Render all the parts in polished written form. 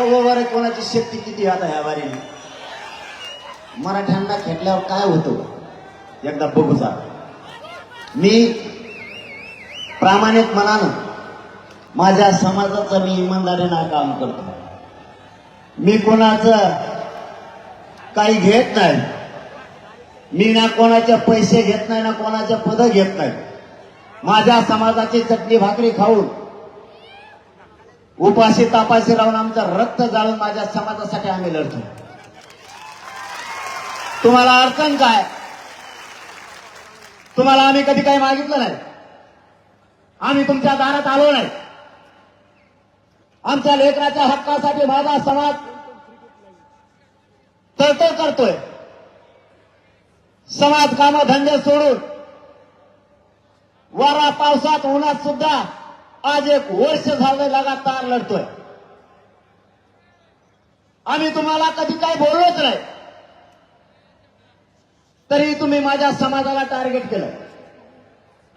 बघू बरं कोणाची शक्ती किती आता ह्या बारीने. मराठ्यांना खेटल्यावर काय होतं एकदा बघू जा. मी प्रामाणिक मनानं माझ्या समाजाचं मी इमानदारीनं काम करतो. मी कोणाचं काही घेत नाही. मी ना कोणाचे पैसे घेत नाही ना कोणाचे पद घेत नाही. माझ्या समाजाची चटणी भाकरी खाऊन उपाशी तापाशी राहून आमचं रक्त जाळून माझ्या समाजासाठी आम्ही लढतो. तुम्हाला अडचण काय? तुम्हाला आम्ही कधी काही मागितलं नाही. आम्ही तुमच्या दारात आलो नाही. आमच्या लेकराच्या हक्कासाठी माझा समाज तळतळ करतोय. समाज कामं धंदे सोडून वारा पावसात उन्हात सुद्धा आज एक वर्ष झालं लगातार लढतोय. आम्ही तुम्हाला कधी काही बोललोच नाही, तरी तुम्ही माझ्या समाजाला टार्गेट केलं.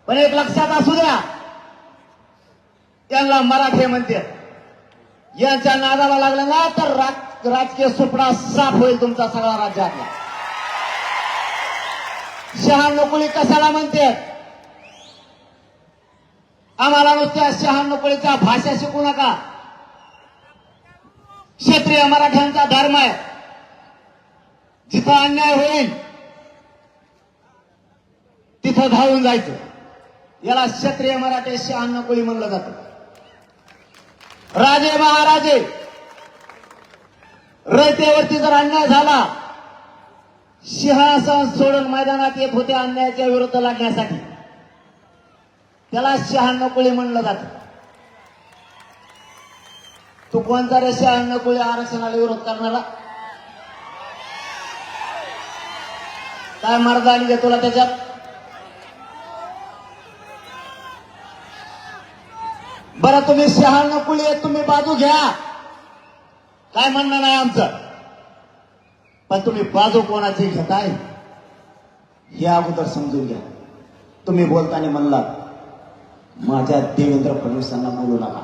पण एक लक्षात असू द्या, यांना मराठे म्हणते, यांच्या नादाला लागलं ना तर राजकीय सुपडा साफ होईल तुमचा सगळा राज्यातला. शहाण्णकुळी कशाला म्हणते? आम्हाला नुसत्या शहाण्णकुळीच्या भाषा शिकू नका. क्षत्रिय मराठ्यांचा धर्म आहे. जिथं अन्याय होईल तिथं धावून जायचं. याला क्षत्रिय मराठे शहाण्णकुळी म्हणलं जातं. राजे महाराजे रयतेवरती जर अन्याय झाला, सिंहासन सोडून मैदानात येत होते अन्यायाच्या विरुद्ध लढण्यासाठी. त्याला शहाण्णकुळी म्हणलं जातं. तू कोणता रे शहाण्णकुळी आरक्षणाला विरोध करणारा? काय मर्दानी घे तुला त्याच्यात? बरं तुम्ही शहाण्णकुळी आहेत, तुम्ही बाजू घ्या, काय म्हणणं नाही आमचं. पण तुम्ही बाजू कोणाची घेताय हे अगोदर समजून घ्या. तुम्ही बोलताना म्हणलात माझ्या देवेंद्र फडणवीसांना बोलू नका.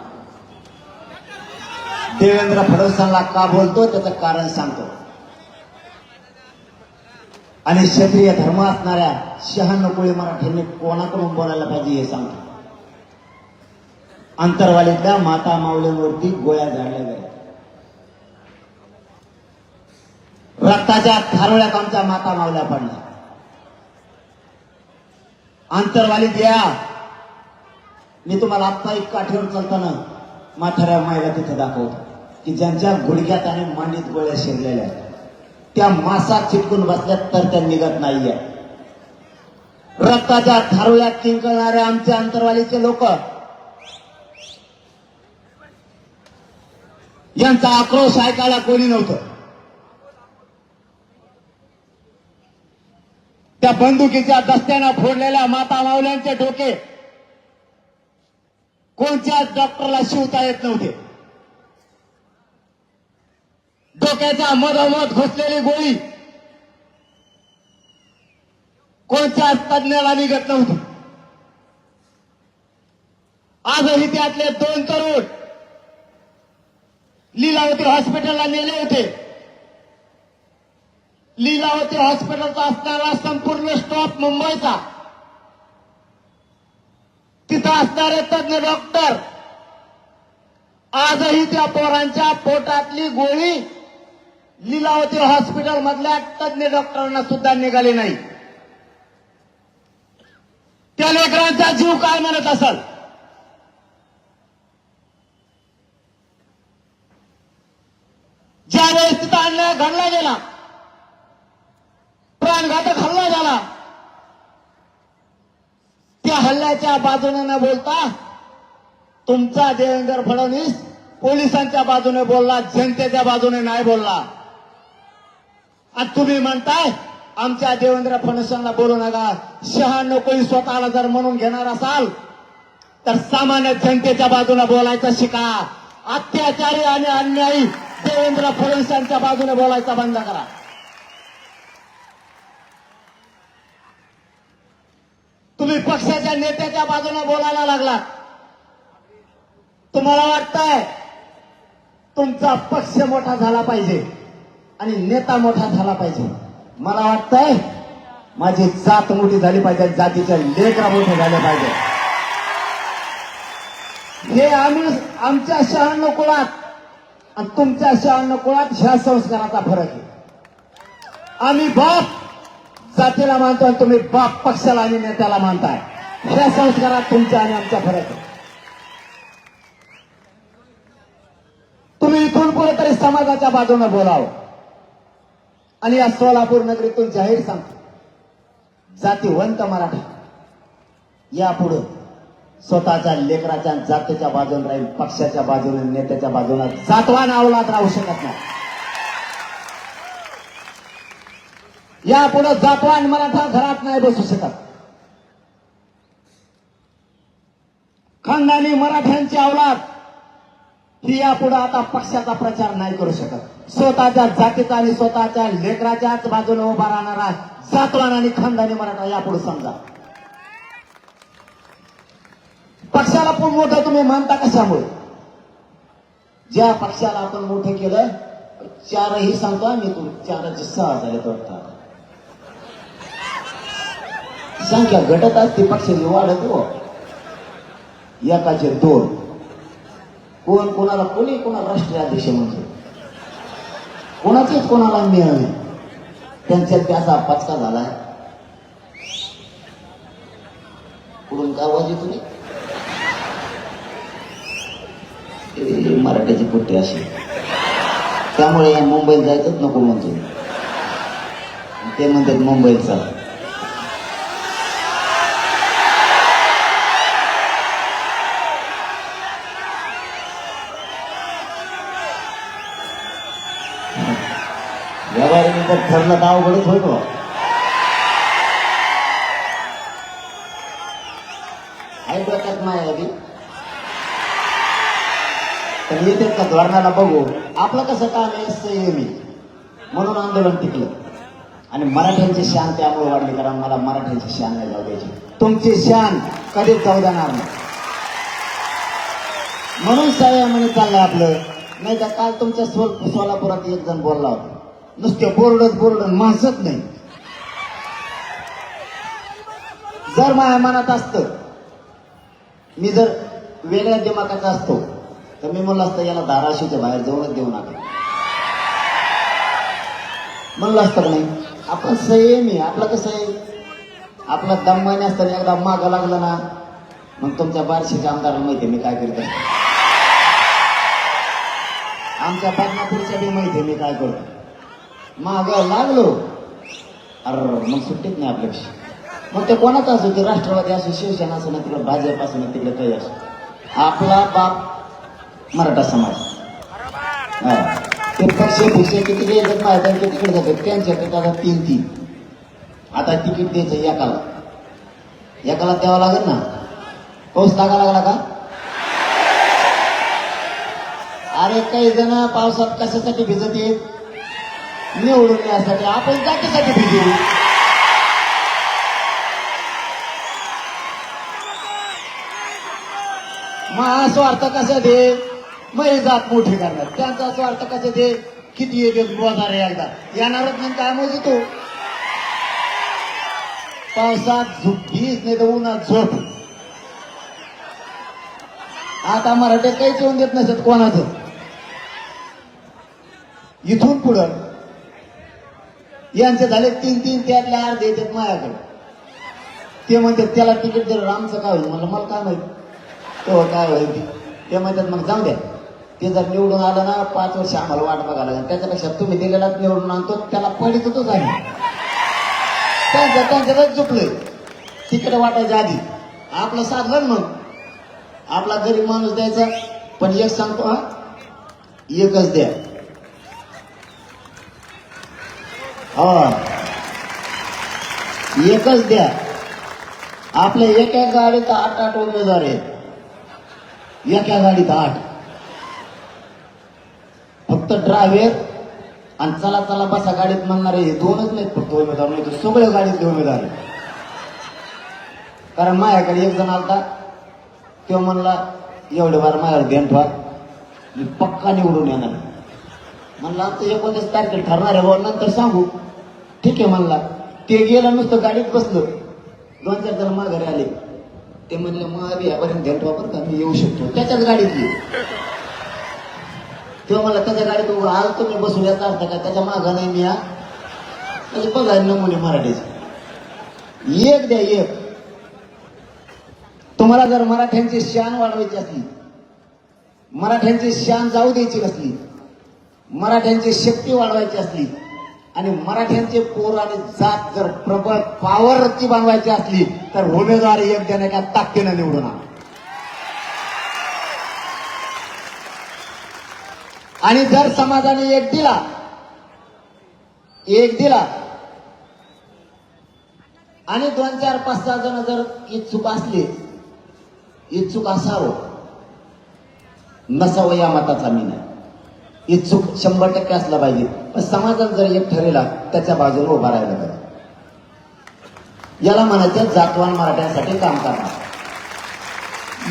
देवेंद्र फडणवीसांना का बोलतो त्याचं कारण सांगतो. आणि क्षत्रिय धर्म असणाऱ्या शहाण्णकुळी मराठ्यांनी कोणाकडून बोलायला पाहिजे हे सांगतो. अंतरवालीतल्या माता माऊलींवरती गोळ्या झाडल्या गेल्या. रक्ताच्या थारोळ्यात आमच्या माता मावल्या पडल्या. अंतरवालीत या, मी तुम्हाला आत्ता एक काठीवर चालताना म्हाताऱ्या मायला तिथे दाखवतो की ज्यांच्या गुडघ्यात आणि मांडीत गोळ्या शिरलेल्या आहेत, त्या मासात चिटकून बसल्यात तर त्या निघत नाहीये. रक्ताच्या थारोळ्यात किंकणाऱ्या आमच्या अंतरवालीचे लोक, यांचा आक्रोश ऐकायला कोणी नव्हतं. त्या बंदुकीच्या दस्त्यानं फोडलेल्या माता मावल्यांचे डोके कोणत्याच डॉक्टरला शिवता येत नव्हते. डोक्याच्या मधोमध घुसलेली गोळी कोणत्याच तज्ञाला निघत नव्हती. आजही त्यातले 2 तरुण लीलावती हॉस्पिटलला नेले होते. लीलावती हॉस्पिटलचा असणारा संपूर्ण स्टॉप मुंबईचा, तिथं असणारे तज्ञ डॉक्टर आजही त्या पोरांच्या पोटातली गोळी लीलावती हॉस्पिटल मधल्या तज्ञ डॉक्टरांना सुद्धा निघाली नाही. त्या लेकरांचा जीव काय म्हणत असेल? ज्यावेळेस तिथं अन्याय घडला गेला, प्राणघातक हल्ला झाला, त्या हल्ल्याच्या बाजूने न बोलता तुमचा देवेंद्र फडणवीस पोलिसांच्या बाजूने बोलला, जनतेच्या बाजूने नाही बोलला. आणि तुम्ही म्हणताय आमच्या देवेंद्र फडणवीसांना बोलू नका. शहाण्णकुळी स्वतःला जर म्हणून घेणार असाल तर सामान्य जनतेच्या बाजूने बोलायचं शिका. अत्याचारी आणि अन्यायी देवेंद्र फडणवीसांच्या बाजूने बोलायचा बंद करा. तुम्ही पक्षाच्या नेत्याच्या बाजूने बोलायला लागलात. तुम्हाला वाटतंय तुमचा पक्ष मोठा झाला पाहिजे आणि नेता मोठा झाला पाहिजे. मला वाटतंय माझी जात मोठी झाली पाहिजे, जातीच्या लेकरा मोठे झाले पाहिजे. हे आमच्या शहाण्णव कुळात आणि तुमच्या शहाण्णव कुळात ह्या संस्काराचा फरक आहे. आम्ही बाप जातीला मानतो आणि तुम्ही बाप पक्षाला आणि नेत्याला मानताय. ह्या संस्कारात तुमच्या आणि आमचा फरक आहे. तुम्ही इथून पुढे तरी समाजाच्या बाजूने बोलावं. आणि या सोलापूर नगरीतून जाहीर सांगतो, जातीवंत मराठा यापुढे स्वतःच्या लेकराच्या जातीच्या बाजूने राहील, पक्षाच्या बाजूने नेत्याच्या बाजूने जातवान अवलाद राहू शकत नाही. यापुढे जातवान मराठा घरात नाही बसू शकत. खानदानी मराठ्यांची अवलाद ही यापुढे आता पक्षाचा प्रचार नाही करू शकत. स्वतःच्या जातीचा आणि स्वतःच्या लेकराच्याच बाजूने उभा राहणारा जातवान आणि खानदानी मराठा यापुढे समजा. पक्षाला पण मोठं तुम्ही मानता कशामुळे? ज्या पक्षाला आपण मोठं केलं, चारही सांगतो आम्ही, तू 4-6 झाले वाटतं. संख्या घटत असते, पक्षाची वाढत हो. एकाचे 2, कोण कोणाला, कोणी कोणाला राष्ट्रीय अध्यक्ष म्हणतो, कोणाचेच कोणाला मिळाले. त्यांच्यात त्याचा पचका झालाय. पुढून का आवाज येतो नाही? मराठ्याची पुट्टी अशी, त्यामुळे या मुंबईत जायचंच नको म्हणतो. ते म्हणतात मुंबईचा. व्यवहाराने जर ठरलं तर अवघडच होतो. आहे डोक्यात नाही आधी तर येते का धोरणाला बघू. आपलं कसं काम आहे, संयमी म्हणून आंदोलन टिकलं. आणि मराठ्यांची शान त्यामुळे वाढली, कारण मला मराठ्यांची शान नाही जाऊ द्यायची. तुमची शान कधीच जाऊ देणार नाही. म्हणून संयमाने चाललंय आपलं. नाही तर काल तुमच्या सोलापुरात एक जण बोलला होता, नुसते बोर्ड माणसत नाही. जर माझ्या मनात असतं, मी जर वेगळ्या दिमागाचा असतो, तर मी म्हणलं असतं याला धाराशिवच्या बाहेर जाऊनच देऊ नका म्हणलं असतं. नाही, आपण संयमी. आपलं कसं आहे, आपला दममाने असताना एकदा मागं लागलं ना, मग तुमच्या बार्शीच्या आमदाराला माहिती आहे मी काय करीत असतो. आमच्या बदनापूरच्या बी माहिती आहे मी काय करतो. माग लागलो अरे मग सुट्टीत नाही आपल्यापेक्षा. मग ते कोणाचं असो, ते राष्ट्रवादी असो, शिवसेना असो, ना तिकडे भाजप असो, ना तिकडे काही असो, आपला बाप मराठा समाज. ते पक्ष किती येतात माहिती आहे, ते तिकडे जातात. त्यांच्याकडे आता 3-3. आता तिकीट द्यायचं एकाला द्यावं लागेल ना. पाऊस लागा लागला का? अरे काही जण पावसात कशासाठी भिजत येत, निवडून यासाठी. आपण जातीसाठी भिजू. मग स्वार्थ कशात आहे, मग जात मोठी करणार. त्यांचा स्वार्थ कशात आहे, किती येते बोधारे एकदा येणारच नाही. काय मग येतो पावसात झोपीच नाही तर उन्हात झोप. आता मराठे काहीच येऊन देत नसत कोणाचं. इथून पुढं यांचे झाले 3-3, त्यातले अर्धे येतात माझ्याकडे. ते म्हणतात त्याला तिकीट दिलं, आमचं काय होईल. मला काय माहिती तो काय होईल. ते म्हणतात मग जाऊ द्या, ते जर निवडून आलं ना 5 वर्ष आम्हाला वाट बघायला लागेल. त्याच्यापेक्षा तुम्ही दिलेलाच निवडून आणतो, त्याला पडित होतोच आहे. त्यांच्यातच चुकलंय. तिकडे वाटायच्या आधी आपलं साधलं. मग आपला गरीब माणूस द्यायचा. पण एक सांगतो, हा एकच द्या. एकच द्या. आपल्या एका गाडीत 8 उमेदवार आहेत. एका गाडीत 8. फक्त ड्रायव्हर आणि चला चला बसा गाडीत म्हणणारे हे 2च नाहीत फक्त उमेदवार, नाही तर सगळ्या गाडीतले उमेदवार आहेत. कारण माझ्याकडे एक जण आलता, तो म्हणला एवढे बार माझ्यावर ध्यान ठेवा, मी पक्का निवडून येणार. म्हणला आता 29 तारखेला ठरणार आहे, नंतर सांगू. ठीक आहे म्हणला. ते गेलं, नुसतं गाडीत बसलं. 2-4 जण माघारी आले. ते म्हणले मग आधी यापर्यंत ध्यान वापर का, मी येऊ शकतो. त्याच्याच गाडीत गेलो. तेव्हा मला त्याच्या गाडीत उभं आलो, मी बसून याचा अर्थ काय त्याच्या मागं नाही मी. म्हणजे बघा नमुने मराठीचे एक द्या एक. तुम्हाला जर मराठ्यांची शान वाढवायची असली, मराठ्यांची शान जाऊ द्यायची नसली, मराठ्यांची शक्ती वाढवायची असली आणि मराठ्यांचे पोर आणि जात जर प्रबळ पॉवरची बनवायची असली तर उमेदवार एक जण एका ताकदीनं निवडून आणा. आणि जर समाजाने एक दिला आणि 2-4-5-6 जण जर इच्छुक असले, इच्छुक असावं, नसावं या मताचा मी नाही. इच्छुक 100% असला पाहिजे. पण समाजात जर एक ठरेला त्याच्या बाजूने उभा राहिला पाहिजे. याला म्हणायचं जातवान मराठ्यांसाठी काम करणार.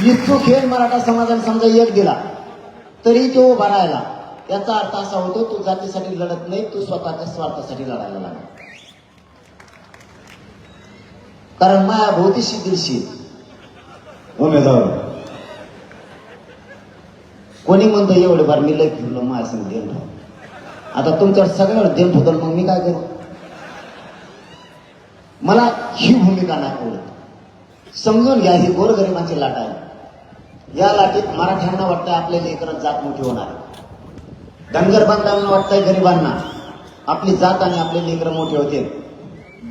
इच्छुक हे मराठा समाजाने समजा एक दिला तरी तो उभा राहिला, याचा अर्थ असा होतो तू जातीसाठी लढत नाही, तू स्वतःच्या स्वार्थासाठी लढायला लागला. कारण माया भोवतीशी दिलशी उमेदवार. कोणी म्हणतो एवढे बार मी लय फिरलो, माझ्या संग देण राहू. आता तुमच्यावर सगळ्यावर देण ठेवतो, मग मी काय करू? मला ही भूमिका नाही आवडत. समजून घ्या, ही गोरगरिबांची लाट आहे. या लाटीत मराठ्यांना वाटतंय आपल्या लेकरात जात मोठी होणार. धनगर बांधवांना वाटतंय गरिबांना आपली जात आणि आपले लेकर मोठे होते.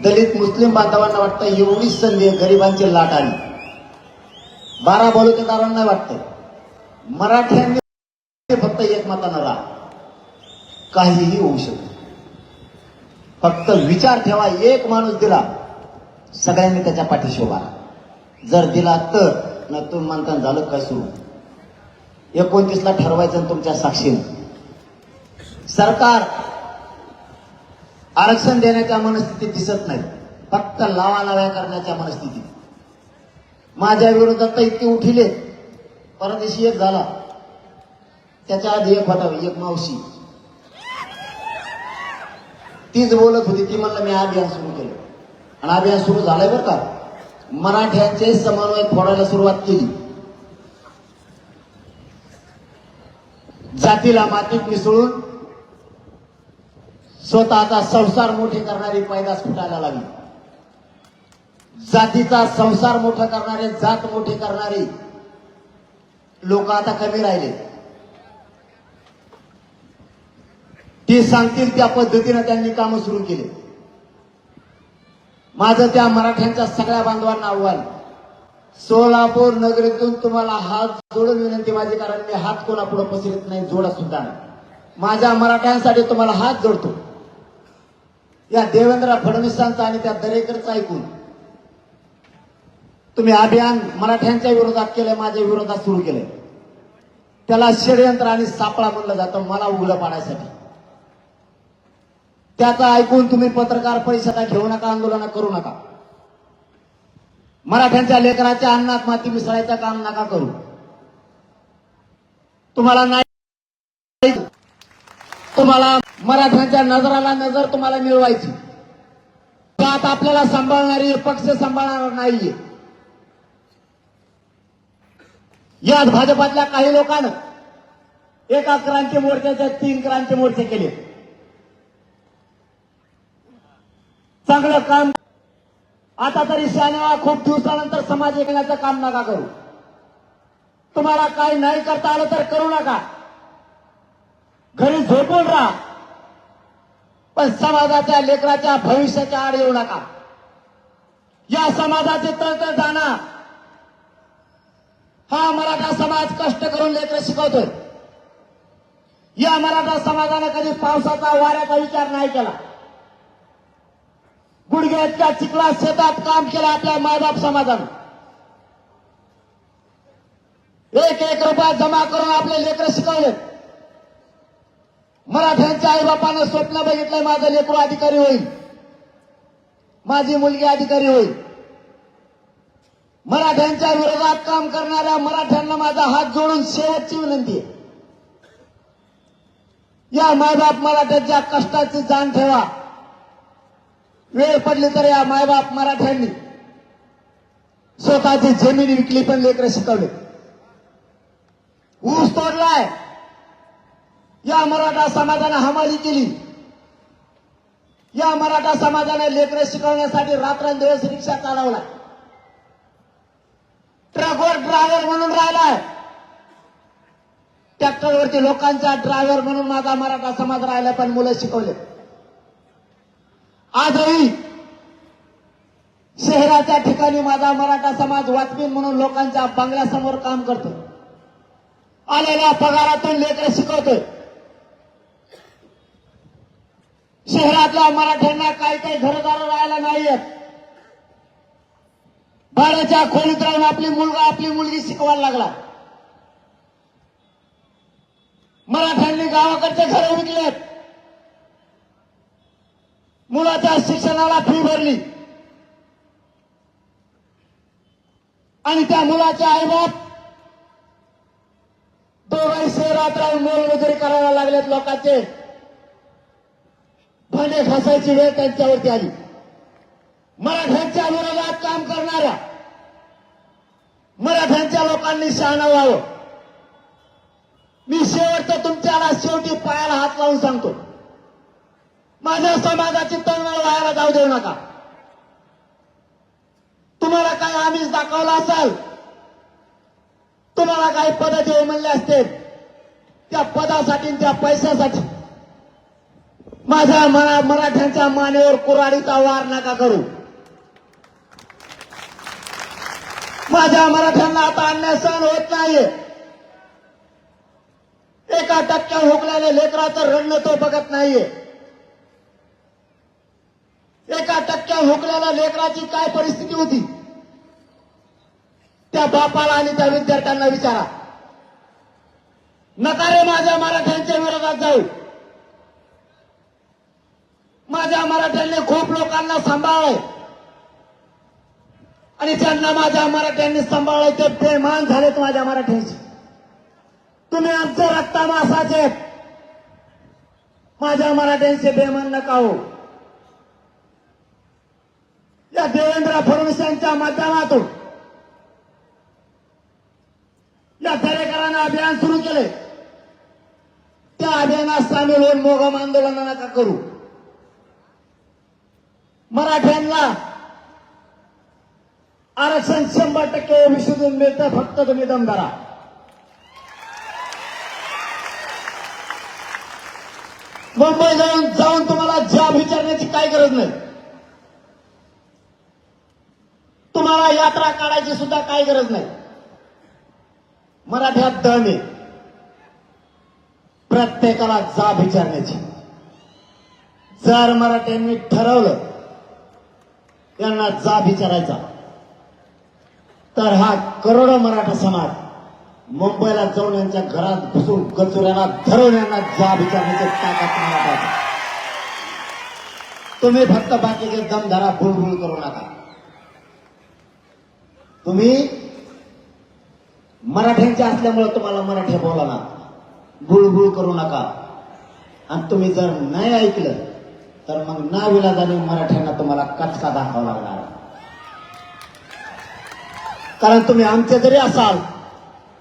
दलित मुस्लिम बांधवांना वाटतंय एवढीच संधी गरिबांची लाट आली. 12 बलुतेदारांना वाटतंय मराठ्यांनी फक्त एकमतानं राहा, काहीही होऊ शकतं. फक्त विचार ठेवा, एक माणूस दिला सगळ्यांनी त्याच्या पाठीशी उभा राहा. जर दिला तर न तुम्ही म्हणता झालं काय सुरू. 29ला ठरवायचं तुमच्या साक्षीनं. सरकार आरक्षण देण्याच्या मनस्थितीत दिसत नाही, फक्त लावालाव्या करण्याच्या मनस्थितीत. माझ्या विरोधात तर इतके उठिले. परदेशी एक झाला, त्याच्या आधी एक होता, एक मावशी, तीच बोलत होती. ती म्हणलं मी अभियान सुरू केलं आणि अभियान सुरू झालंय बरं का. मराठ्यांचे समन्वय फोडायला सुरुवात केली. जातीला मातीत मिसळून स्वतःचा संसार मोठे करणारी पैदास फुटायला लागली. जातीचा संसार मोठा करणारे, जात मोठे करणारे लोक आता कमी राहिले. ते सांगतील त्या पद्धतीने त्यांनी कामं सुरू केले. माझं त्या मराठ्यांच्या सगळ्या बांधवांना आव्हान, सोलापूर नगरीतून तुम्हाला हात जोडून विनंती माझी, कारण मी हात कोणापुढे पसरत नाही, जोडत सुद्धा नाही. माझ्या मराठ्यांसाठी तुम्हाला हात जोडतो. या देवेंद्र फडणवीसांचा आणि त्या दरेकरचा ऐकून तुम्ही अभियान मराठ्यांच्या विरोधात केलंय, माझ्या विरोधात सुरू केलंय. त्याला षडयंत्र आणि सापळा म्हणलं जातं, मला उघडं पाडण्यासाठी. त्याचा ऐकून तुम्ही पत्रकार परिषदा घेऊ नका, आंदोलन करू नका. मराठ्यांच्या लेकराच्या अन्नात माती मिसळायचं काम नका करू. तुम्हाला नाही, तुम्हाला मराठ्यांच्या नजराला नजर तुम्हाला मिळवायची. जात आपल्याला सांभाळणारी, पक्ष सांभाळणार नाहीये. याच भाजपातल्या काही लोकांना एका क्रांती मोर्चाच्या 3 क्रांती मोर्चे केले. चांगलं काम. आता तरी शानेवा, खूप दिवसानंतर समाज ऐकण्याचं काम नका करू. तुम्हाला काही नाही करता आलं तर करू नका, घरी झोपून राहा, पण समाजाच्या लेकराच्या भविष्याच्या आड येऊ नका. या समाजाचे तळतळ जाणार. हा मराठा समाज कष्ट करून लेकरं शिकवतोय. या मराठा समाजाने कधी पावसाचा, वाऱ्याचा विचार नाही केला. गुडघ्याच्या चिखलात शेतात काम केलं आपल्या मायबाप समाजानं. 1-1 रुपया जमा करून आपले लेकरं शिकवले. मराठ्यांच्या आईबापानं स्वप्न बघितलंय, माझं लेकरू अधिकारी होईल, माझी मुलगी अधिकारी होईल. मराठ्यांच्या विरोधात काम करणाऱ्या मराठ्यांना माझा हात जोडून शेवटची विनंती आहे, या मायबाप मराठ्यांच्या कष्टाची जाण ठेवा. वेळ पडली तर या मायबाप मराठ्यांनी स्वतःची जमीन विकली पण लेकरं शिकवले. ऊस तोडलाय. या मराठा समाजाने हमाली केली. या मराठा समाजाने लेकरं शिकवण्यासाठी रात्रंदिवस रिक्षा चालवला. ट्रकवर ड्रायव्हर म्हणून राहिलाय. ट्रॅक्टरवरती लोकांचा ड्रायव्हर म्हणून माझा मराठा समाज राहिला, पण मुलं शिकवले. आजही शहराच्या ठिकाणी माझा मराठा समाज वॉचमॅन म्हणून लोकांच्या बंगल्यासमोर काम करतो. आलेल्या पगारातून लेकरं शिकवतोय. शहरातल्या मराठ्यांना काही काही घरदार राहायला नाहीयेत. भाड्याच्या खोलीत राहून आपली मुलगी शिकवायला लागला. मराठ्यांनी गावाकडचे घर विकलेत. मुलाच्या शिक्षणाला फी भरली आणि त्या मुलाचे आईबाप दोघंही शहरात राहून मोलमजुरी करायला लागलेत. लोकांचे भांडे घासायची वेळ त्यांच्यावरती आली. मराठ्यांच्या विरोधात काम करणाऱ्या मराठ्यांच्या लोकांनी शहाणा व्हावं. मी शेवटचं तुमच्याला शेवटी पायाला हात लावून सांगतो, माझ्या समाजाची तळमळ व्हायला जाऊ देऊ नका. तुम्हाला काही आमिष दाखवला असेल, तुम्हाला काही पद देऊ म्हणले असते, त्या पदासाठी त्या पैशासाठी माझ्या मराठ्यांच्या मानेवर कुऱ्हाडीचा वार नका करू. माझ्या मराठ्यांना आता अन्याय सहन होत नाहीये. 1% हुकलेल्या लेकराचं रडणं तो बघत नाहीये. 1% हुकलेल्या लेकराची काय परिस्थिती होती त्या बापाला आणि त्या विद्यार्थ्यांना विचारा. नका रे माझ्या मराठ्यांच्या विरोधात जाऊ. माझ्या मराठ्यांनी खूप लोकांना सांभाळलंय आणि ज्यांना माझ्या मराठ्यांनी सांभाळलंय ते बेमान झालेत माझ्या मराठ्यांची. तुम्ही आमचे रक्तामासाचे माझ्या मराठ्यांचे बेमान नका हो. या देवेंद्र फडणवीस यांच्या माध्यमातून या दरेकरांना अभियान सुरू केले. त्या अभियानात सामील होऊन मोगम आंदोलन नका करू. मराठ्यांना आरक्षण 100% विसरून मिळतं, फक्त तुम्ही दम धरा. मुंबई जाऊन तुम्हाला जॉब विचारण्याची काही गरज नाही. तुम्हाला यात्रा काढायची सुद्धा काही गरज नाही. मराठ्यात दम आहे प्रत्येकाला जाब विचारण्याची. जर मराठ्यांनी ठरवलं यांना जाब विचारायचा तर हा करोडो मराठा समाज मुंबईला जाऊन यांच्या घरात घुसून कचुऱ्याला धरून यांना जाब विचारण्याची ताकद मराठा. तुम्ही फक्त बाकीचे दम धरा, बुळबुळ करू नका. तुम्ही मराठ्यांचे असल्यामुळे तुम्हाला मराठी बोला, बुळबुळ करू नका. आणि तुम्ही जर नाही ऐकलं तर मग नाविलाजाने मराठ्यांना तुम्हाला कचका दाखवावा लागणार. कारण तुम्ही आमचे जरी असाल,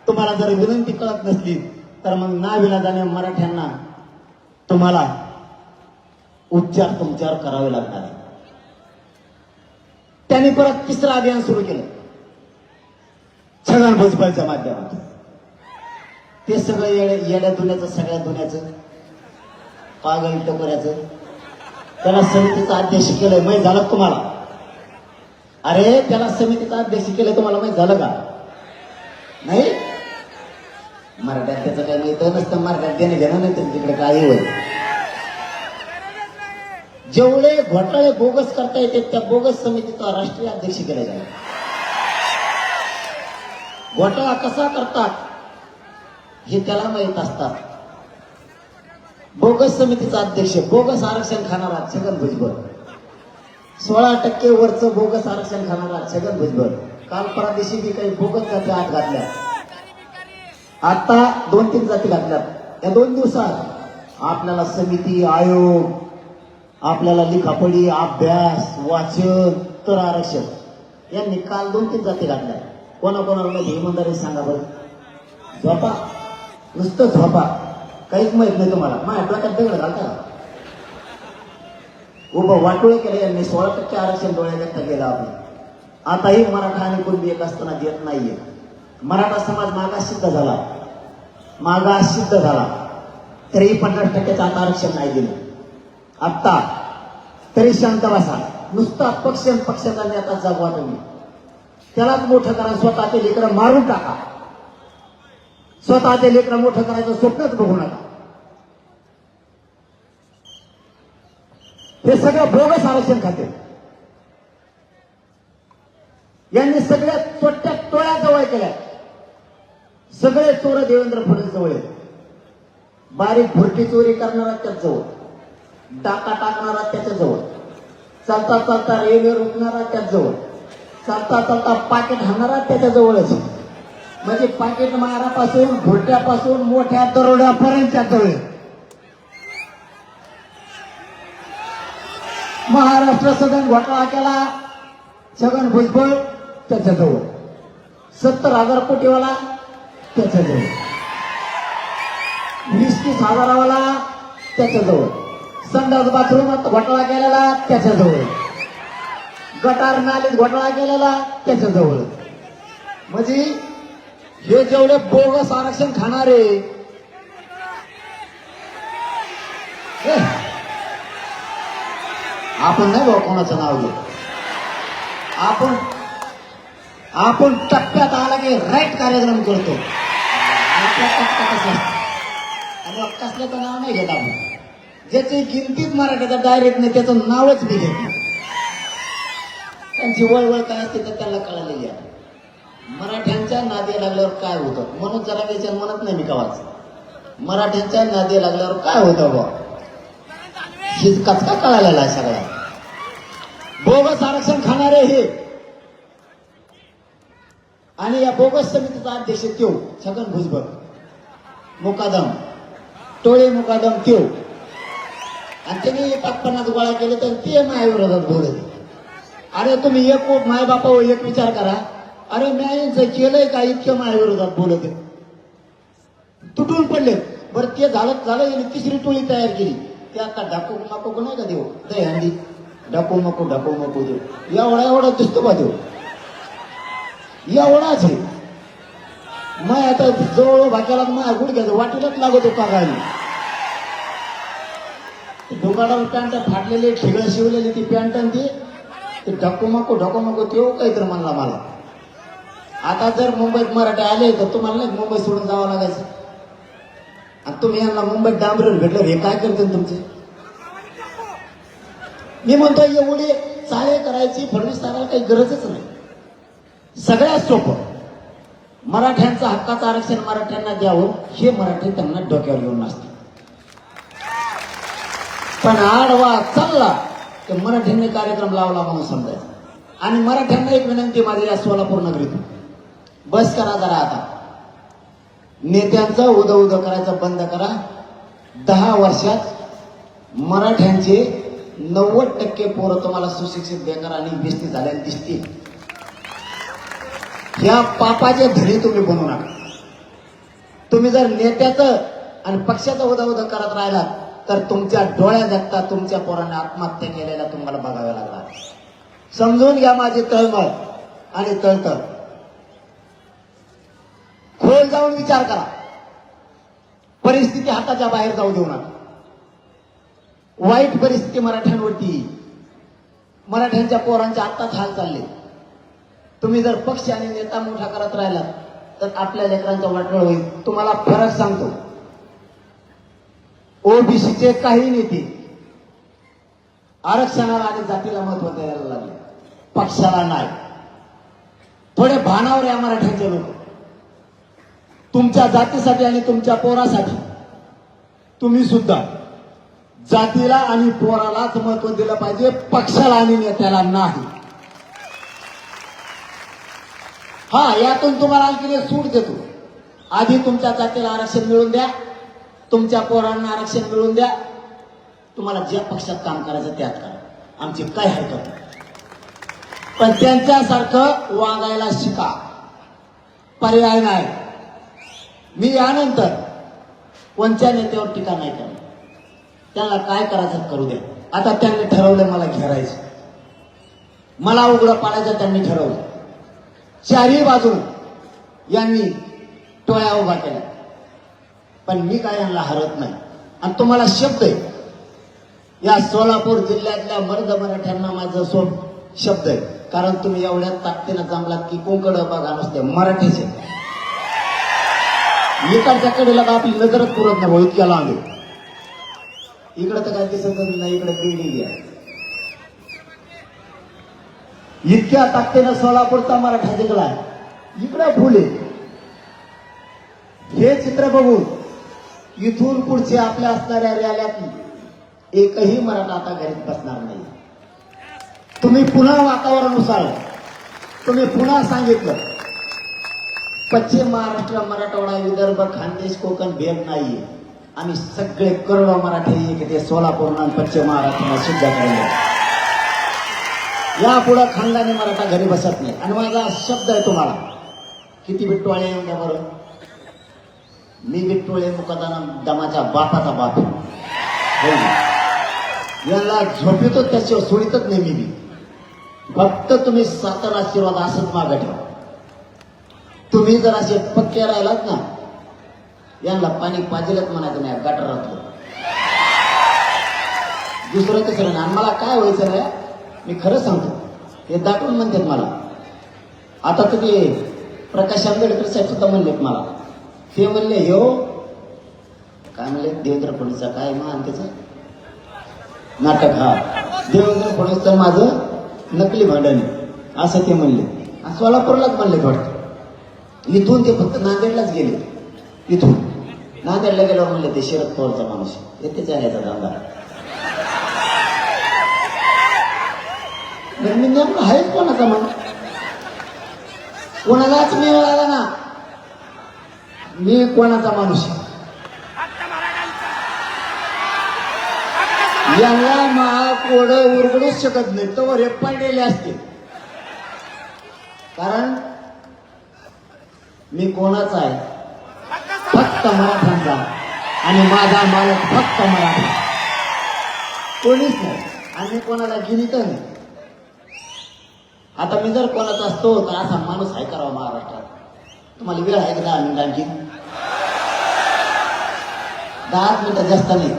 तुम्हाला जर विनंती कळत नसली तर मग नाविलाजाने मराठ्यांना तुम्हाला उपचार तुमच्यावर करावे लागणार आहे. त्यांनी परत तिसरं अभियान सुरू केलं छगन भुजबळच्या माध्यमातून. ते सगळं येड्या दुन्याचं, सगळ्या दुन्याचं, पागल टकोऱ्याचं त्याला समितीचा अध्यक्ष केलंय. माहीत झालं तुम्हाला? अरे त्याला समितीचा अध्यक्ष केलंय, तुम्हाला माहीत झालं का? नाही. मराठ्यात त्याचं काही माहित नसतं. मराठ्यात देणं घेणं नाही तर तिकडे काही होईल. जेवढे घोटाळे बोगस करता येते त्या बोगस समितीचा राष्ट्रीय अध्यक्ष केला जाईल. घोटाळा कसा करतात हे त्याला माहीत असतात. बोगस समितीचा अध्यक्ष, बोगस आरक्षण खाणारा छगन भुजबळ, 16% वरचं बोगस आरक्षण खाणारा छगन भुजबळ. काल परवा दिवशी बी काही बोगस जाती आत घातल्या. आता 2-3 जाती घातल्यात. या 2 दिवसात आपल्याला समिती आयोग, आपल्याला लिखापडी अभ्यास वाचन तर आरक्षण यांनी काल 2-3 जाती घातल्या. कोणाकोणाला माहिती इमानदारी सांगा बरं. झोपा, नुसतं झोपा, काहीच माहित नाही तुम्हाला. माझ्या डोक्यात दगड घालता का? उभं वाटोळ केलं यांनी. 16% आरक्षण डोळ्यात गेलं आपलं. आताही मराठा आणि कुणबी एक असताना देत नाहीये. मराठा समाज मागास सिद्ध झाला, मागास सिद्ध झाला, तरी 50% आता आरक्षण नाही दिलं. आत्ता तरी शांत बसा. नुसता पक्षाचा नेता जगवा तुम्ही, त्यालाच मोठं करा. स्वतःचे लेकरं मारून टाका. स्वतःचे लेकरं मोठं करायचं स्वप्नच बघू नका. हे सगळं बोगस आरक्षण खाते. यांनी सगळ्या चोट्या टोळ्या जवळ केल्या. सगळे चोर देवेंद्र फडणवीस जवळ आहेत. बारीक भुरटी चोरी करणारा त्याच जवळ, डाका टाकणारा त्याच्या जवळ, चालता चालता रेल्वे रोखणारा त्याच जवळ, चालता चालता पाकिट हाणणारा त्याच्या जवळच. म्हणजे पाकिट मारापासून भुरट्यापासून मोठ्या दरोड्यापर्यंतच्या जवळ. महाराष्ट्र सदन घोटाळा केला छगन भुजबळ त्याच्याजवळ, 70,000 कोटीवाला त्याच्याजवळ, 20-30 हजारावाला त्याच्याजवळ, संडास बाथरूमात घोटाळा केलेला त्याच्याजवळ, गटार नालीत घोटाळा केलेला त्याच्याजवळ. म्हणजे हे जेवढे बोगस आरक्षण खाणारे, आपण नाही भाऊ कोणाचं नाव घेऊ. आपण टप्प्यात आला की राईट कार्यक्रम करतो. आपला टप्पा कसला आणि कसल्याचं नाव नाही घेत आपण. ज्याची गिनतीच मराठीचा डायरेक्ट नाही त्याचं नावच मी घेत नाही. त्यांची वळवळ काय असते तर त्याला कळलेली आहे. मराठ्यांच्या नादी लागल्यावर काय होतं म्हणून जरा वेचन म्हणत नाही मी कवाच. मराठ्यांच्या नादी लागल्यावर काय होतं बा ही कचका कळालेला आहे सगळा. बोगस आरक्षण खाणारे हे आणि या बोगस समितीचा अध्यक्ष त्यो छगन भुजबळ, मुकादम टोळे मुकादम त्यो. आणि त्यांनी 50 गोळा केले तर ते माझ्याविरोधात बोलत. अरे तुम्ही एक मायबापावर एक विचार करा. अरे मी केलंय का इतकं माझ्याविरोधात बोलत आहे. तुटून पडले. बरं ते झालं यांनी 3री टोळी तयार केली. ते आता ढाकू माको नाही का देऊ दहीहंडी ढाकू मको देऊ. एवढा दिसतो बा देऊ, एवढाच आहे. मग आता जवळ भाग्याला माझ्या गुडघ्याचं वाटीलाच लागतो का गाडी. डोंगाडावर पॅन्ट फाटलेली ठिगळं शिवलेली ती पॅन्ट आणि ते ढाकू मको तेव काहीतरी म्हणला मला. आता जर मुंबईत मराठी आले तर तुम्हाला नाही मुंबई सोडून जावं लागायचं. आणि तुम्ही यांना मुंबईत डांबरेवर भेटलं हे काय करते तुमचे. मी म्हणतो एवढे चाळे करायची फडणवीस साहेबांना काही गरजच नाही. सगळ्यात सोपं मराठ्यांचं हक्काचं आरक्षण मराठ्यांना द्यावं हे मराठी त्यांना डोक्यावर घेऊन नसते. पण आडवा चालला तर मराठ्यांनी कार्यक्रम लावला म्हणून समजायचं. आणि मराठ्यांना एक विनंती माझी या सोलापूर नगरीतून, बस करा जरा आता. नेत्यांचं उदं करायचं बंद करा. 10 वर्षात मराठ्यांचे 90% पोरं तुम्हाला सुशिक्षित बेकार आणि व्यस्ती झालेली दिसतील. ह्या पापाचे धनी तुम्ही बनू नका. तुम्ही जर नेत्याचं आणि पक्षाचं उदं करत राहिलात तर तुमच्या डोळ्या देखता तुमच्या पोरांनी आत्महत्या केलेल्या तुम्हाला बघाव्या लागणार. समजून घ्या माझी तळमळ आणि तळतळ. खोल जाऊन विचार करा. परिस्थिती हाताच्या बाहेर जाऊ देऊ नका. वाईट परिस्थिती मराठ्यांवरती, मराठ्यांच्या पोरांचे आत्ताच हाल चालले. तुम्ही जर पक्ष आणि नेता मोठा करत राहिला तर आपल्या लेकरांचा वाटोळ होईल. तुम्हाला फरक सांगतो. ओबीसीचे काही नेते आरक्षणाला आणि जातीला महत्व द्यायला लागले, पक्षाला नाही. थोडे भानावर या मराठ्यांचे लोक. तुमच्या जातीसाठी आणि तुमच्या पोरासाठी तुम्ही सुद्धा जातीला आणि पोरालाच महत्व दिलं पाहिजे, पक्षाला आणि नेत्याला नाही. हा यातून तुम्हाला आणखी सूट देतो. आधी तुमच्या जातीला आरक्षण मिळवून द्या, तुमच्या पोरांना आरक्षण मिळवून द्या, तुम्हाला ज्या पक्षात काम करायचं त्यात करा, आमची काय हरकत नाही. पण त्यांच्यासारखं वागायला शिका, पर्याय नाही. मी यानंतर कोणत्या नेत्यावर टीका नाही करणार. त्यांना काय करायचं करू द्या. आता त्यांनी ठरवलं मला घेरायचं, मला उघडं पाडायचं त्यांनी ठरवलं. चारही बाजून यांनी टोळ्या उभा केल्या, पण मी काय यांना हरत नाही. आणि तुम्हाला शब्द आहे, या सोलापूर जिल्ह्यातल्या मर्द मराठ्यांना माझं शब्द आहे, कारण तुम्ही एवढ्या ताकदीनं जमलात की कोकण बघा नुसते मराठीचे. इकडच्या कडेला का आपली नजरच पुरत नाही भाऊ, इतक्या लांब आहे. इकडं तर काय दिसतच नाही, इकडे बिल्डिंग आहे. इतक्या ताकदीनं सोलापूरचा मराठा जिंकलाय, इकडे फुले. हे चित्र बघून इथून पुढचे आपल्या असणाऱ्या रॅल्यात एकही मराठा आता घरीत बसणार नाही. तुम्ही पुन्हा वातावरणानुसार तुम्ही पुन्हा सांगितलं, पश्चिम महाराष्ट्र, मराठवाडा, विदर्भ, खानदेश, कोकण भेद नाहीये. आम्ही सगळे करोडो मराठी एक ते सोलापूर आणि पश्चिम महाराष्ट्राला सिद्ध करेल. यापुढे खानदानी मराठा घरी बसत नाही. आणि माझा शब्द आहे तुम्हाला, किती बिट्टोळे येऊन द्या बरं, मी बिट्टोळे मुकदाना दमाच्या बापाचा बाप आहे. याला झोपितो त्याशिवाय सोडितच नाही मी. फक्त तुम्ही सातार आशीर्वाद असंच मागं ठेवा. तुम्ही जर असे पक्के राहिलात ना, यांना पाणी पाजिलच म्हणायचं नाही गटारातलं, दुसरं तिसरं नाही. आणि मला काय व्हायचं नाही, मी खरं सांगतो, हे दाटून म्हणतात मला. आता तर ते प्रकाश आंबेडकर साहेब सुद्धा म्हणलेत मला. ते म्हणले हो काय म्हणले, देवेंद्र फडणवीसचा काय मान त्याचं नाटक, हा देवेंद्र फडणवीसचं माझं नकली भांडण असं ते म्हणले. आणि सोलापूरलाच म्हणले वाटतं. इथून ते फक्त नांदेडलाच गेले. इथून नांदेडला गेल्यावर म्हणले ते शरद पवारचा माणूस येतेच आहे याचा धंदा. मी नेमकं आहेच कोणाचा माणूस, कोणालाच मी मिळाला ना, मी कोणाचा माणूस. यांना महाकोड उरगडूच शकत नाही, तर हे पडलेले असते. कारण मी कोणाचा आहे, फक्त मराठ्यांचा, आणि माझा मालक फक्त मराठा, कोणीच नाही. आणि कोणाला गिनीत नाही. आता मी जर कोणाचा असतो तर असा माणूस आहे करावा महाराष्ट्रात. तुम्हाला वेळ आहे का 10 मिनिट आणखी? 10 मिनिटं जास्त नाही.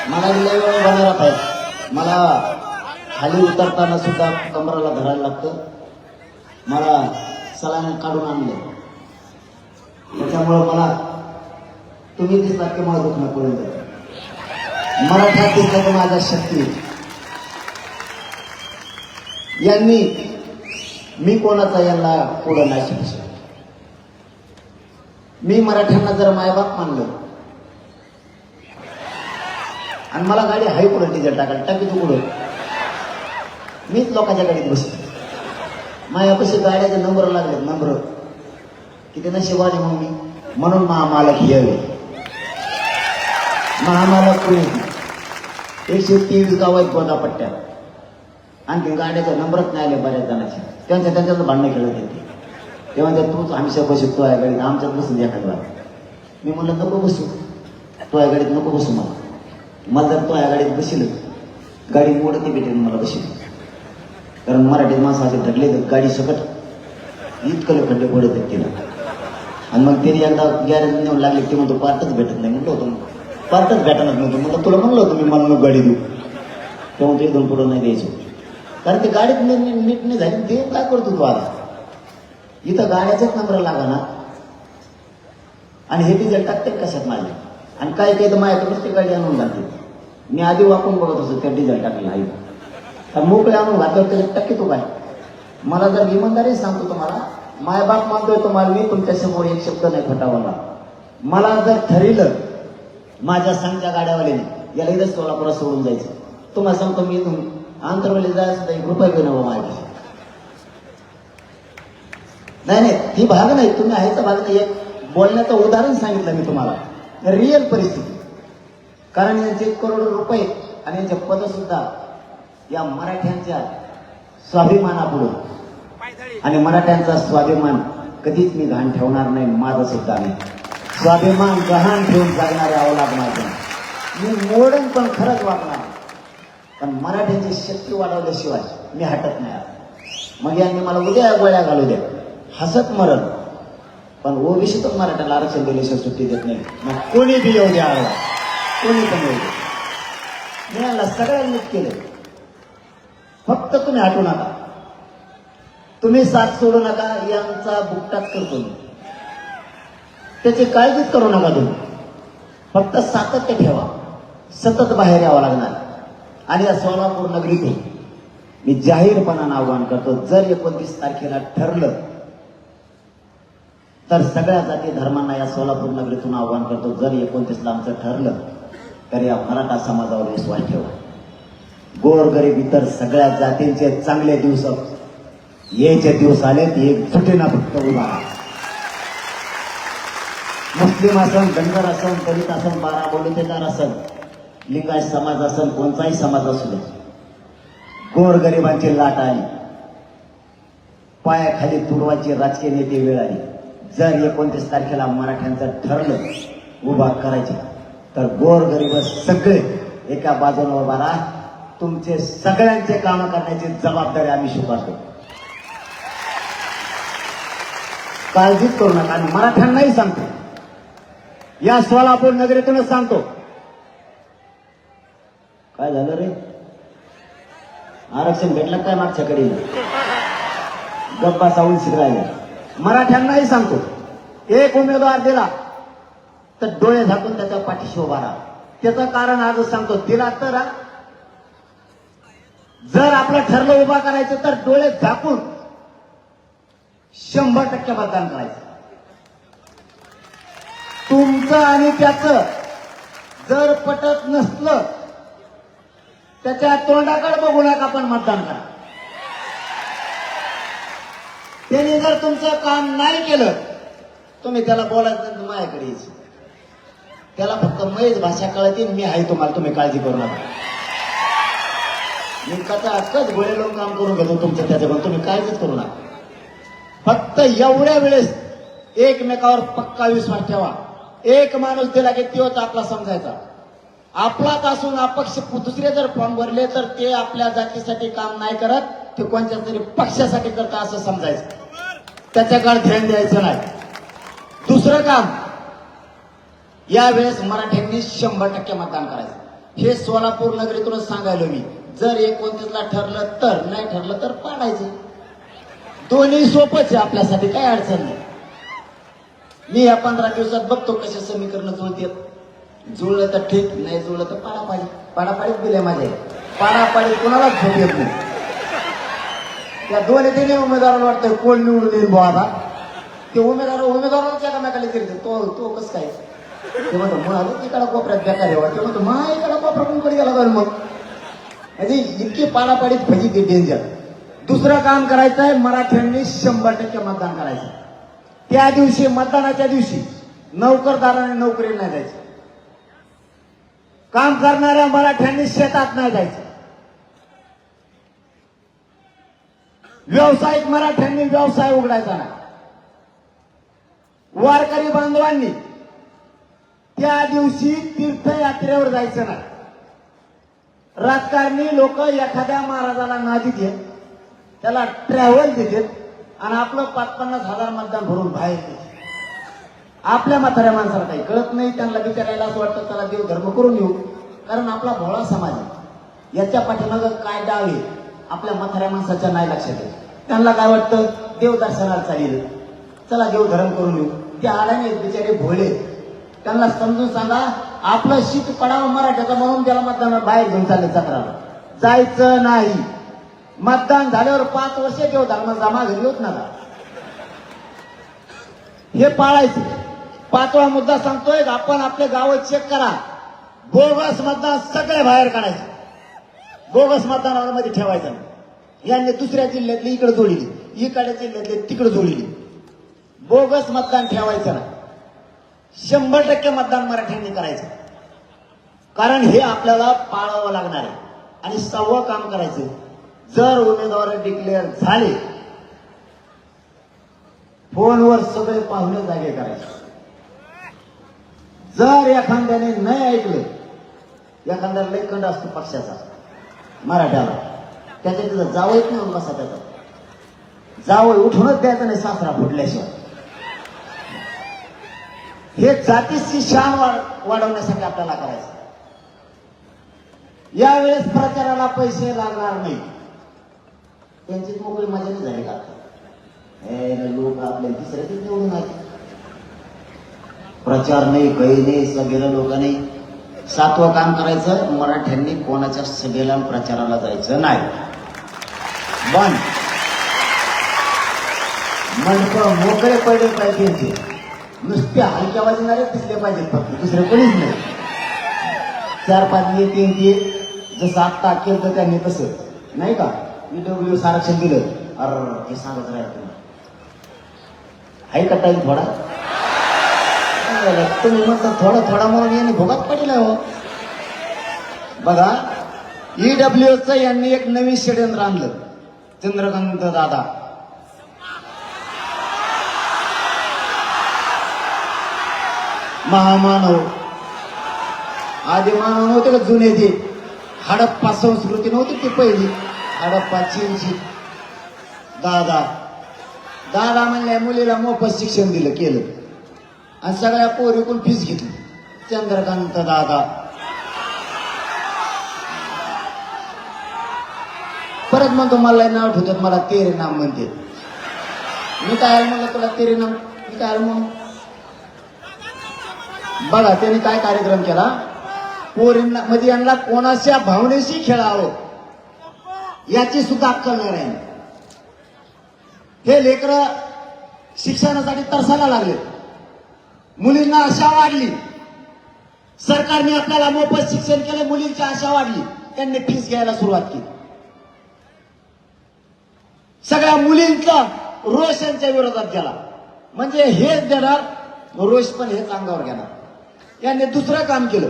मला लय वेळ बनवत आहे. मला खाली उतरताना सुद्धा कमराला धरायला लागतं. मला सलाने काढून आणले, त्याच्यामुळं मला तुम्ही दिसलात की मला दुखणं पडून जातं. मराठा दिसला तर माझ्या शक्ती. यांनी मी कोणाचा यांना पुढं नाही शिकू शकत. मी मराठ्यांना जर मायबाप मानलं आणि मला गाडी हाय पुढे डिझेल टाकायला टाकी तू पुढे, मीच लोकांच्या गाडीत बसतो. माझ्यापाशी गाड्याचे नंबर लागले, नंबर किती नशिबाने मग मी, म्हणून महामालक यावे. महामालक कोणी 123 गाव आहेत गोंदापट्ट्यात, आणखी गाड्याचा नंबरच नाही आले बऱ्याच जणांचे. त्यांच्यात भांडणं खेळत येते. तेव्हा त्या तूच आमच्या बसतो आहे गाडीत, आमच्यात बसून एखाद वेळा. मी म्हणलं नको बसू, तो या गाडीत नको बसू. मला जर तो या गाडीत बसेल, गाडी मोडती भेटेल मला बसेल. कारण मराठीत माणसाचे ढकले तर गाडी सकट इतकं खड्डे पडत आहेत तिला. आणि मग तिने एकदा गॅरेज नेऊन लागले, ते म्हणतो पार्टच भेटत नाही. म्हटलं होतं पार्टच भेटणार नव्हतं. म्हटलं तुला म्हणलं होतं मी, मला नको गाडी देऊ. तेव्हा ते 2 पुढं नाही द्यायचो, कारण ते गाडीत नीट नाही झाली. ते काय करतो तू आता, इथं गाड्याचाच नंबर लागा ना. आणि हे डिझेल टाकते कशात माझे. आणि काय काही तर माझ्याकडूनच ते गाडी आणून घालते. मी आधी वापरून बघत असतो त्या डिझेल टाकलेला आहे, तर मोकळे आणून घातलं त्याच्यात टक्के तो काय. मला जर इमानदारी सांगतो तुम्हाला, मायबाप मानतोय तुम्हाला मी, तुमच्यासमोर एक शब्द नाही फटावला. मला जर ठरलं माझ्या सांगच्या गाड्यावाल्याने याला इथं सोलापुरात सोडून जायचं, तुम्हाला सांगतो मी इथून आंतरवली जायचं 1 रुपया घेणं माझ्या. नाही ही भाग नाही, तुम्ही आहेचा भाग नाही. एक बोलण्याचं उदाहरण सांगितलं मी तुम्हाला, रिअल परिस्थिती. कारण यांचे करोड रुपये आणि यांचे पद सुद्धा या मराठ्यांच्या स्वाभिमानापुढे, आणि मराठ्यांचा स्वाभिमान कधीच मी घाण ठेवणार नाही. माझं सुद्धा नाही स्वाभिमान गहाण ठेवून जगणारे अवलाद माझे. मी मोडन पण खरंच वागणार, पण मराठ्यांची शक्ती वाढवल्याशिवाय मी हटत नाही. मग यांनी मला उद्या गोळ्या घालू द्या, हसत मरण, पण ओबीसीतच मराठ्याला आरक्षण दिल्याशिवाय सुट्टी देत नाही. मग कोणी बी येऊ द्या आळवा, कोणी पण येऊ द्या. मी यांना सगळ्यांनीच केलं, फक्त तुम्ही हटू नका, तुम्ही साथ सोडू नका. यांचा बुकटाच करतो मी, त्याची काळजीच करू नका तुम्ही. फक्त सातत्य ठेवा, सतत बाहेर यावं लागणार. आणि या सोलापूर नगरीतून मी जाहीरपणानं आवाहन करतो, जर 29 तारखेला ठरलं तर सगळ्या जाती धर्मांना या सोलापूर नगरीतून आवाहन करतो, जर 29ला आमचं ठरलं तर या मराठा समाजावर विश्वास ठेवा. गोरगरीब इतर सगळ्या जातींचे चांगले दिवस यायचे दिवस आलेत, एकजुटीनं फक्त उभा राहा. मुस्लिम असन, धनगर असन, दलित असन, बारा बलुतेदार असन, लिंगायत समाज असन, कोणताही समाज असू दे, गोरगरिबांची लाट आली, पायाखाली तुडवायची राजकीय नेते वेळ आली. जर 29 तारखेला मराठ्यांचं ठरलं उभा करायचे तर गोरगरीब सगळे एका बाजूला उभा राहा. तुमचे सगळ्यांचे काम करण्याची जबाबदारी आम्ही स्वीकारतो. काळजीच करू नका. आणि मराठ्यांनाही सांगतो, या सोलापूर नगरीतूनच सांगतो. काय झालं रे, आरक्षण भेटलं काय मागच्याकडे, गप्पा सावून शिकरायला. मराठ्यांनाही सांगतो, एक उमेदवार दिला तर डोळे झाकून त्याच्या पाठीशी उभा राहा. त्याचं कारण आज सांगतो, दिला तर जर आपलं ठरलं उभा करायचं तर डोळे झाकून 100% मतदान करायचं. तुमचं आणि त्याचं जर पटत नसलं, त्याच्या तोंडाकडे बघू नका, पण मतदान करा. त्याने जर तुमचं काम नाही केलं, तुम्ही त्याला बोलायचं माझ्याकडे यायचं. त्याला फक्त मैच भाषा कळते, मी आहे तुम्हाला, तुम्ही काळजी करू नका. मी कथा अक्कच गोळे लोक काम करून घेतो तुमचं, त्याच्याकडून तुम्ही काळजीच करू नका. फक्त एवढ्या वेळेस एकमेकावर पक्का विश्वास ठेवा. एक माणूस दिला की तोच आपला समजायचा. आपलाच असून अपक्ष दुसरे जर फॉर्म भरले तर ते आपल्या जातीसाठी काम नाही करत, ते कोणत्या तरी पक्षासाठी करता असं समजायचं. त्याच्याकडे ध्यान द्यायचं नाही. दुसरं काम, यावेळेस मराठ्यांनी 100% मतदान करायचं. हे सोलापूर नगरीतूनच सांगायलो मी. जर 29ला ठरलं तर, नाही ठरलं तर पाडायचं. दोन्ही सोपंच आहे आपल्यासाठी, काही अडचण नाही. मी या 15 दिवसात बघतो कसे समीकरण जुळतात. जुळलं तर ठीक, नाही जुळलं तर पाडापाडी. पाडापाडीच दिले माझे. पाडापाडी कोणालाच झोप येत नाही. त्या दोन्ही उमेदवाराला वाटतं कोण निवडून येईल बुवा आता. ते उमेदवारालाच एकामेकाला चिरते, तो कसं काय, ते म्हणतो मुळाला तिकडा कोपऱ्यात बेकार आहे वाटतं, म्हणतो मा इकडा कोपरा कोणकडे गेला जाईल. मग म्हणजे इतकी पाडापाडीत फजी ती डेंजर. दुसरं काम करायचं आहे, मराठ्यांनी 100% मतदान करायचं. त्या दिवशी, मतदानाच्या दिवशी नोकरदाराने नोकरीला नाही जायचं. काम करणाऱ्या मराठ्यांनी शेतात नाही जायचं. व्यावसायिक मराठ्यांनी व्यवसाय उघडायचा नाही. वारकरी बांधवांनी त्या दिवशी तीर्थयात्रेवर जायचं नाही. राजकारणी लोक एखाद्या महाराजाला नादी देत, त्याला ट्रॅव्हल देतात आणि आपलं 50-50 हजार मतदान भरून बाहेर देतात. आपल्या म्हाताऱ्या माणसाला काही कळत नाही. त्यांना बिचारायला असं वाटतं त्याला देव धर्म करून येऊ, कारण आपला भोळा समाज आहे. याच्या पाठीमागं काय डाव आहे आपल्या म्हाताऱ्या माणसाच्या नाही लक्षात येत. त्यांना काय वाटतं, देवदर्शनाला चालेल, चला देव धर्म करून येऊ. ते आल्याने बिचारे भोळे. त्यांना समजून सांगा, आपलं शीत पडावं मराठ्याचं म्हणून त्याला मतदानावर बाहेर घेऊन चालले चक्राला जायचं नाही. मतदान झाल्यावर 5 वर्ष देव धर्म जमा घरी होत नका, हे पाळायचं. 5वा मुद्दा सांगतोय, आपण आपले गाव चेक करा. बोगस मतदान सगळे बाहेर काढायचे. बोगस मतदानामध्ये ठेवायचं नाही. यांनी दुसऱ्या जिल्ह्यातली इकडे जोडली, इकडे जिल्ह्यातली तिकडे जोडली. बोगस मतदान ठेवायचं नाही. 100% मतदान मराठ्यांनी करायचं. कारण हे आपल्याला पाळावं लागणार आहे. आणि 6वं काम करायचं, जर उमेदवार डिक्लेअर झाले, फोनवर सगळे पाहुणे जागे करायचे. जर एखाद्याने नाही ऐकलं, एखाद्याला लई कंड असतो पक्षाचा मराठ्याला, त्याच्या तिथं जावंच नाही बसा, त्याचा जावं उठूनच द्यायचं नाही सासरा फुटल्याशिवाय. हे जातीची शान वाढवण्यासाठी आपल्याला करायचं. यावेळेस प्रचाराला पैसे लागणार नाही. त्यांचीच मोकळी मजा नाही झाली का? लोक आपल्या तिसऱ्याच निवडून आले. प्रचार नाही, काही नाही, सभेला लोक नाही. 7वं काम करायचं, मराठ्यांनी कोणाच्या सभेला आणि प्रचाराला जायचं नाही. बंद. मंडप मोकळे पडले पाहिजे, नुसते हलक्या वाजणारे दिसले पाहिजेत, फक्त दुसरे कोणीच नाही. 4-5 नेते जसं आत्ता केलं त्यांनी तसं नाही का, ईडब्ल्यू आरक्षण दिलं. अरे हे सांगत राहा तुम्ही, आहे का टाईम थोडा? तुम्ही म्हणता थोडा थोडा म्हणून यांनी भोगात पडला हो. बघा, ईडब्ल्यूचं यांनी एक नवीन षडयंत्र आणलं. चंद्रकांत दादा महामानव, आधी मानव नव्हते का जुने, ते हडप्पा संस्कृती नव्हती ती पहिली, हडप्पा चीनची. दादा दादा म्हणल्या मुलीला मोफत शिक्षण दिलं, केलं, आणि सगळ्या पोरीकडून फीस घेतली. चंद्रकांत दादा. परत म्हणतो मला नाव ठेवतात, मला तेरे नाम म्हणते. मी काय म्हणलं तुला तेरे नाम, मी काय म्हणून. बघा त्यांनी काय कार्यक्रम केला, पोरींना म्हणजे यांना कोणाच्या भावनेशी खेळावं याची सुद्धा अक्कल नाही राहिली. हे लेकरं शिक्षणासाठी तरसायला लागले, मुलींना आशा वाढली. सरकारने आपल्याला मोफत शिक्षण केलं, मुलींची आशा वाढली, त्यांनी फीस घ्यायला सुरुवात केली. सगळ्या मुलींचा रोष यांच्या विरोधात गेला. म्हणजे हेच देणार, रोष पण हेच अंगावर घेणार. यांनी दुसरं काम केलं,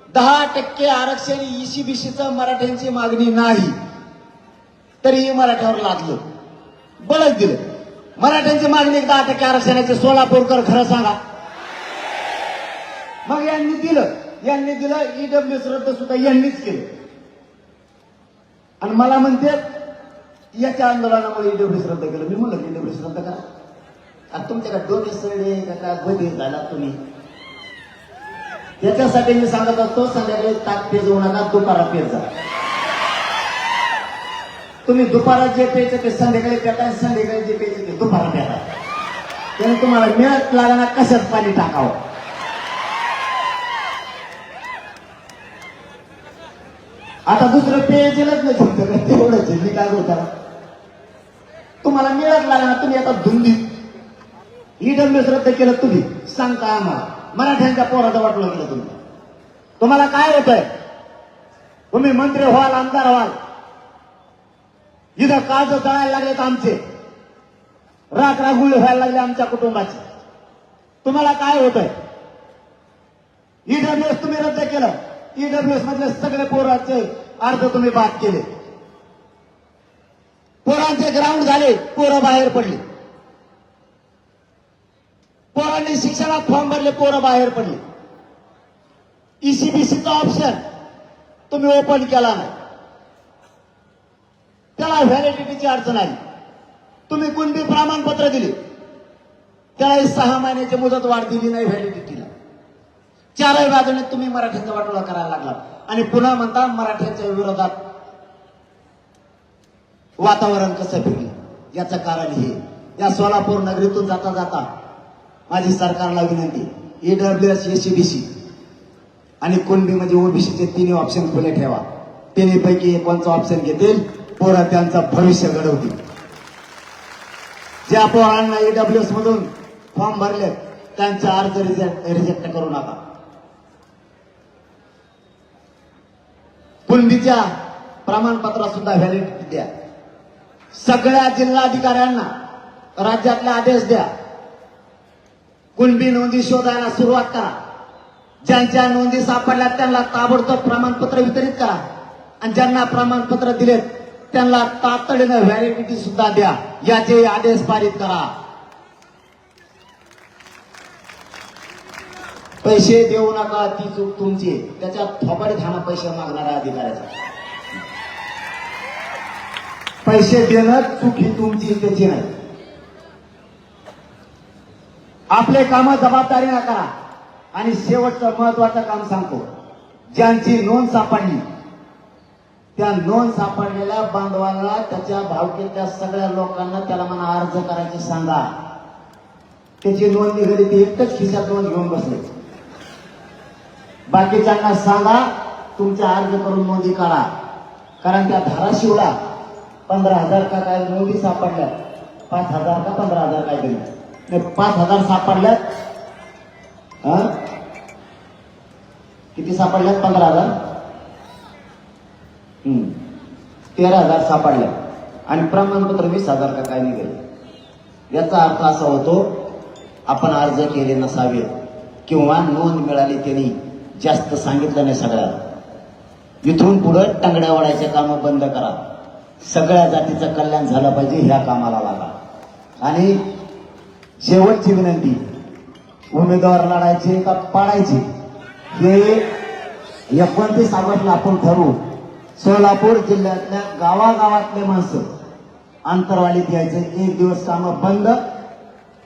10% आरक्षण ECBCचं मराठ्यांची मागणी नाही तरीही मराठ्यावर लादलं, बळच दिलं. मराठ्यांची मागणी 10% आरक्षणाचे, सोलापूरकर खरं सांगा. मग यांनी दिलं, ईडब्ल्यूएस रद्द सुद्धा यांनीच केलं. आणि मला म्हणते याच्या आंदोलनामुळे ईडब्ल्यूएस रद्द केलं. मी म्हणलं ईडब्ल्यूएस रद्द करा, आणि तुमच्याकडे डोके सडे का बधीर झाला तुम्ही. याच्यासाठी मी सांगत असतो, संध्याकाळी ताक पेजवू नका, दुपारा पेज जा. तुम्ही दुपारा जे प्यायचं ते संध्याकाळी प्याता, संध्याकाळी जे प्यायचं ते दुपारा प्याता. त्याने तुम्हाला मिळत लागणार कशात पाणी टाकावं. आता दुसरं पेय दिलंच नाही तुमचं, तेवढंच मी काय बोलता. तुम्हाला मिळत लागणार, तुम्ही आता धुंदीत. ईडब्ल्यूएस रद्द केलं तुम्ही, सांगता आम्हाला मराठ्यांच्या पोराचं वाटलं केलं तुम्ही. तुम्हाला काय होतंय, तुम्ही मंत्री व्हाल, आमदार व्हाल, इथं काळज जळायला लागलेत आमचे, राखरागुळी व्हायला लागले आमच्या कुटुंबाची. तुम्हाला काय होतंय, ईडब्ल्यूएस तुम्ही रद्द केलं, ईडब्ल्यूएस मधले सगळे पोरांचे अर्ज तुम्ही बाद केले, पोरांचे ग्राउंड झाले, पोरं बाहेर पडली. पोरांनी शिक्षणात फॉर्म भरले, पोरं बाहेर पडली. ECBCचा ऑप्शन तुम्ही ओपन केला नाही, त्याला व्हॅलिडिटीची अडचण आली. तुम्ही कुणबी प्रमाणपत्र दिले, त्याला 6 महिन्याची मुदत वाढ दिली नाही व्हॅलिडिटीला. 4ही बाजूने तुम्ही मराठ्यांचा वाटोळा करायला लागला, आणि पुन्हा म्हणता मराठ्यांच्या विरोधात वातावरण कसं फिरलं. याचं कारण हे, या सोलापूर नगरीतून जाता जाता माझी सरकारला विनंती, ईडब्ल्यूएस, ECBC आणि कुणबी म्हणजे ओबीसीचे 3 ऑप्शन खुले ठेवा. 3 पैकी कोणचं ऑप्शन घेतील, पोरं त्यांचं भविष्य घडवतील. ज्या पोरांना ईडब्ल्यूएस मधून फॉर्म भरले त्यांचे अर्ज रिजेक्ट करू नका. कुणबीच्या प्रमाणपत्रात सुद्धा व्हॅलिडिटी द्या. सगळ्या जिल्हाधिकाऱ्यांना राज्यातले आदेश द्या, कुणबी नोंदी शोधायला सुरुवात करा. ज्यांच्या नोंदी सापडल्या त्यांना ताबडतोब प्रमाणपत्र वितरित करा आणि ज्यांना प्रमाणपत्र दिलेत त्यांना तातडीनं व्हॅलिडिटी सुद्धा द्या, याचे आदेश पारित करा. पैसे देऊ नका, ती चूक तुमची. त्याच्या थोपाडीत हाना पैसे मागणाऱ्या अधिकाऱ्याचा. पैसे देणं चूक ही तुमची, त्याची नाही. आपले काम जबाबदारीनं करा. आणि शेवटचं महत्वाचं काम सांगतो, ज्यांची नोंद सापडली त्या नोंद सापडलेल्या बांधवाला, त्याच्या भावकीतल्या सगळ्या लोकांना त्याला म्हणा अर्ज करायचे सांगा. त्याची नोंद निघाली, ती एकच खिशात नोंद घेऊन बसले. बाकीच्यांना सांगा तुमचा अर्ज करून नोंदी काढा. कारण त्या धाराशिवला 15,000 का काय नोंदी सापडल्या, 5,000 का 15,000 काय तरी, 5,000 सापडल्यात. किती सापडल्यात? 15,000. 13,000 सापडल्या आणि प्रमाणपत्र 20,000 का काय निघाले. याचा अर्थ असा होतो, आपण अर्ज केले नसावे किंवा नोंद मिळाली त्यांनी जास्त सांगितलं नाही सगळ्याला. इथून पुढे टंगड्या वाढायचे काम बंद करा. सगळ्या जातीचं कल्याण झालं पाहिजे, ह्या कामाला लागा. आणि शेवटची विनंती, उमेदवार लढायचे का पाडायचे हे 29 ऑगस्टला आपण ठरवू. सोलापूर जिल्ह्यातल्या गावागावातले माणसं आंतरवालीत यायचे. एक दिवस कामं बंद,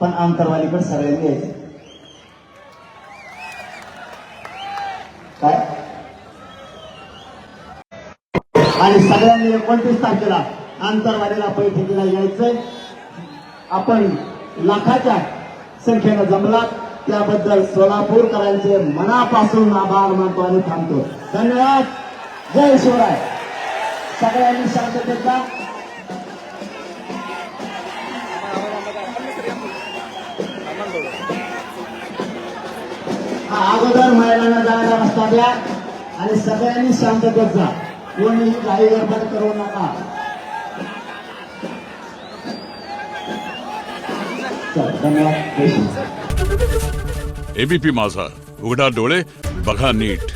पण आंतरवालीकडे सगळ्यांनी यायचे. काय? आणि सगळ्यांनी 29 तारखेला आंतरवालीला बैठकीला यायचंय. आपण लाखाच्या संख्येनं जमलात त्याबद्दल सोलापूरकरांचे मनापासून आभार मानतो आणि थांबतो. धन्यवाद. जय शिवराय. सगळ्यांनी शांततेत जा. अगोदर महिलांना जायला रस्ता द्या आणि सगळ्यांनी शांततेत जा. कोणीही काही गडबड करू नका. धन्यवाद. एबीपी माझा, उघडा डोळे बघा नीट.